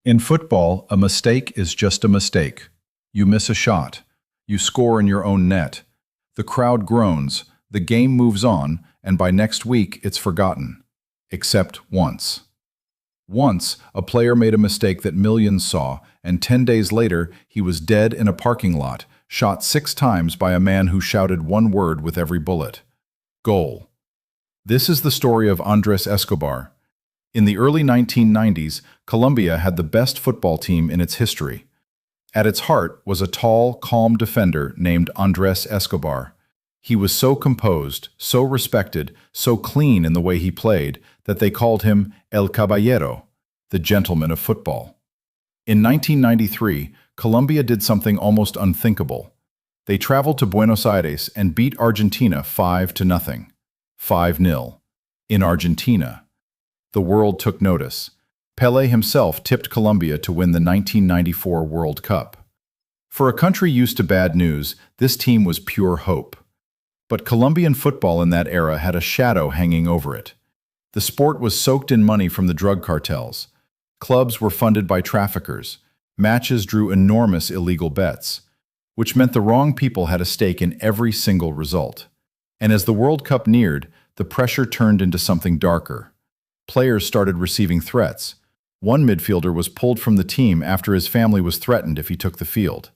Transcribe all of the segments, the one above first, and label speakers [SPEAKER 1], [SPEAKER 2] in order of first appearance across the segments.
[SPEAKER 1] In football, a mistake is just a mistake. You miss a shot. You score in your own net. The crowd groans, the game moves on, and by next week it's forgotten. Except once. Once, a player made a mistake that millions saw, and 10 days later, he was dead in a parking lot, shot 6 times by a man who shouted one word with every bullet. Goal. This is the story of Andrés Escobar. In the early 1990s, Colombia had the best football team in its history. At its heart was a tall, calm defender named Andrés Escobar. He was so composed, so respected, so clean in the way he played, that they called him El Caballero, the gentleman of football. In 1993, Colombia did something almost unthinkable. They traveled to Buenos Aires and beat Argentina 5-0. 5-0. In Argentina. The world took notice. Pelé himself tipped Colombia to win the 1994 World Cup. For a country used to bad news, this team was pure hope. But Colombian football in that era had a shadow hanging over it. The sport was soaked in money from the drug cartels. Clubs were funded by traffickers. Matches drew enormous illegal bets, which meant the wrong people had a stake in every single result. And as the World Cup neared, the pressure turned into something darker. Players started receiving threats. One midfielder was pulled from the team after his family was threatened if he took the field.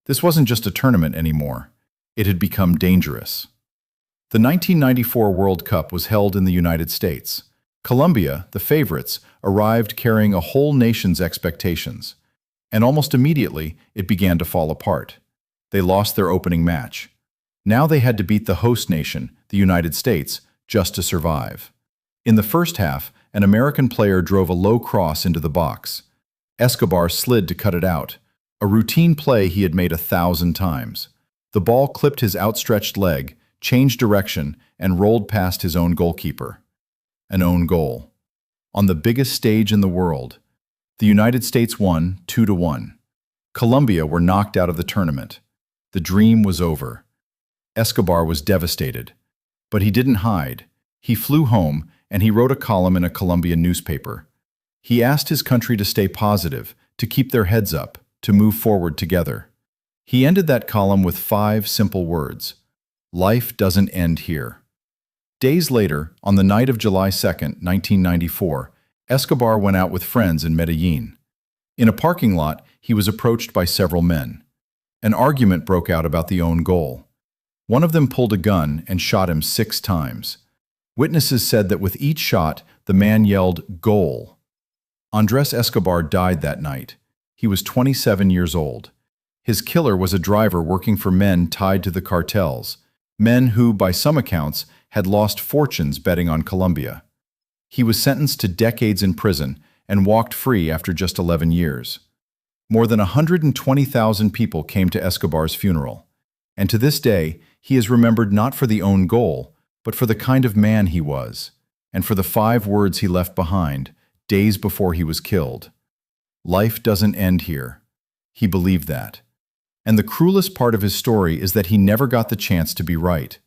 [SPEAKER 1] This wasn't just a tournament anymore. It had become dangerous. The 1994 World Cup was held in the United States. Colombia, the favorites, arrived carrying a whole nation's expectations. And almost immediately, it began to fall apart. They lost their opening match. Now they had to beat the host nation, the United States, just to survive. In the first half, an American player drove a low cross into the box. Escobar slid to cut it out, a routine play he had made 1,000 times. The ball clipped his outstretched leg, changed direction, and rolled past his own goalkeeper. An own goal. On the biggest stage in the world, the United States won 2-1. Colombia were knocked out of the tournament. The dream was over. Escobar was devastated. But he didn't hide. He flew home, and he wrote a column in a Colombian newspaper. He asked his country to stay positive, to keep their heads up, to move forward together. He ended that column with 5 simple words. Life doesn't end here. Days later, on the night of July 2, 1994, Escobar went out with friends in Medellin. In a parking lot, he was approached by several men. An argument broke out about the own goal. One of them pulled a gun and shot him 6 times. Witnesses said that with each shot, the man yelled, "Goal." Andrés Escobar died that night. He was 27 years old. His killer was a driver working for men tied to the cartels, men who, by some accounts, had lost fortunes betting on Colombia. He was sentenced to decades in prison and walked free after just 11 years. More than 120,000 people came to Escobar's funeral. And to this day, he is remembered not for the own goal, but for the kind of man he was, and for the 5 words he left behind, days before he was killed. Life doesn't end here. He believed that. And the cruelest part of his story is that he never got the chance to be right.